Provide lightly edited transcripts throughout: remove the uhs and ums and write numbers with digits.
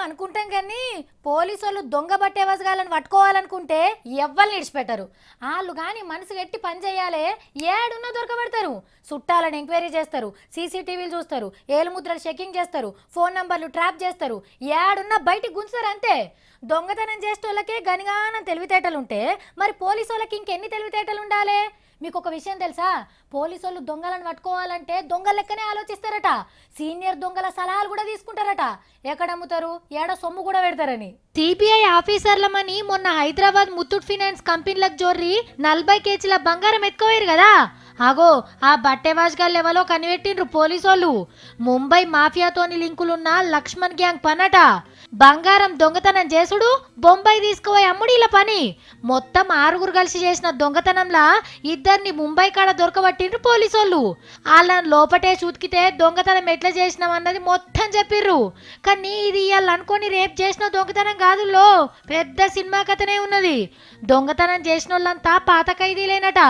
అనుకుంటాం కానీ పోలీసు వాళ్ళు దొంగ బట్టే వసగాలని పట్టుకోవాలనుకుంటే ఎవ్వరిని ఇడిచిపెట్టరు. వాళ్ళు కానీ మనసు గట్టి పని చేయాలి, ఏడున్నా దొరకబడతారు. చుట్టాలను ఎంక్వైరీ చేస్తారు, సీసీటీవీలు చూస్తారు, ఏలుముద్రలు చెకింగ్ చేస్తారు, ఫోన్ నంబర్లు ట్రాప్ చేస్తారు, ఏడున్నా బయటికి గుంచుతారు అంతే. దొంగతనం చేసేటోళ్ళకే గనిగానం తెలివితేటలు ఉంటే మరి పోలీసు వాళ్ళకి ఇంకెన్ని తెలివితేటలు ఉండాలి? మీకు ఒక విషయం తెలుసా? పోలీసు వాళ్ళు దొంగలను పట్టుకోవాలంటే దొంగల లెక్కనే ఆలోచిస్తారట. సీనియర్ దొంగల సలహాలు కూడా తీసుకుంటారట. ఎక్కడ అమ్ముతారు, ఏడ సొమ్ము కూడా పెడతారని. సిబిఐ ఆఫీసర్లమని మొన్న హైదరాబాద్ ముత్తూట్ ఫైనాన్స్ కంపెనీలకు జోర్రి 40 కేజీల బంగారం ఎత్తుకోయారు కదా. అగో ఆ బట్టే వాజ్గాళ్ళు ఎవరో కనిపెట్టిండ్రు పోలీసోళ్ళు. ముంబై మాఫియాతోని లింకులున్న లక్ష్మణ్ గ్యాంగ్ పనట. బంగారం దొంగతనం చేసుడు, బొంబాయి తీసుకుపోయి అమ్ముడీల పని. మొత్తం 6 కలిసి చేసిన దొంగతనంలా 2 ముంబై కాడ దొరకబట్టిండ్రు పోలీసోళ్ళు. వాళ్ళని లోపటే చూతికితే దొంగతనం ఎట్లా చేసినాం అన్నది మొత్తం చెప్పిర్రు. కానీ ఇది ఇవాళ అనుకొని రేపు చేసిన దొంగతనం కాదుల్లో, పెద్ద సినిమా కథనే ఉన్నది. దొంగతనం చేసిన వాళ్ళంతా పాత ఖైదీలేనట.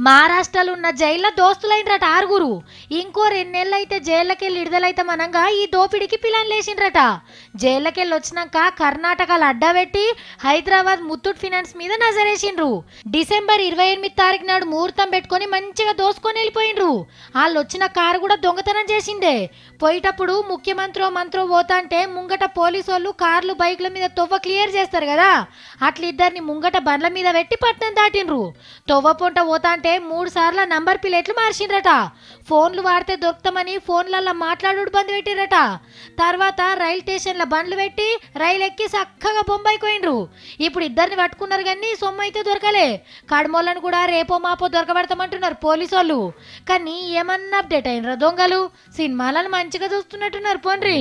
మహారాష్ట్రలో ఉన్న జైల్లో దోస్తులైనరట 6. ఇంకో 2 నెలలు అయితే జైళ్ళకెళ్ళి విడుదలైతామనంగా ఈ దోపిడికి ప్లాన్ లేచిండ్రట. జైళ్ళకెళ్ళి వచ్చినాక కర్ణాటకలో అడ్డబెట్టి హైదరాబాద్ ముత్తూట్ ఫైనాన్స్ మీద నజరేసిండ్రు. డిసెంబర్ 28 తారీఖు నాడు ముహూర్తం పెట్టుకొని మంచిగా దోసుకొని వెళ్ళిపోయిండ్రు. వాళ్ళు వచ్చిన కారు కూడా దొంగతనం చేసిందే. పోయేటప్పుడు ముఖ్యమంత్రి మంత్రో పోతాంటే ముంగట పోలీసు వాళ్ళు కార్లు బైక్ల మీద తొవ్వ క్లియర్ చేస్తారు కదా, అట్లా 2 ముంగట బండ్ల మీద పెట్టి పట్నం దాటిండ్రు. తొవ్వ పొంట పోతాంటే 3 సార్లు నంబర్ ప్లేట్లు మార్చిండ్రట. ఫోన్లు వాడితే దొరుకుతామని ఫోన్లలో మాట్లాడు బంద్ పెట్టిరట. తర్వాత రైలు స్టేషన్ల బండ్లు పెట్టి రైలు ఎక్కి చక్కగా బొంబాయి పోయిండ్రు. ఇప్పుడు 2 పట్టుకున్నారు కానీ సొమ్ము అయితే దొరకలే. కడమోళ్ళను కూడా రేపో మాపో దొరకబడతామంటున్నారు పోలీసు వాళ్ళు. కానీ ఏమన్నా అప్డేట్ అయినరా దొంగలు? సినిమాలను మంచిగా చూస్తున్నట్టున్నారు పోన్రి.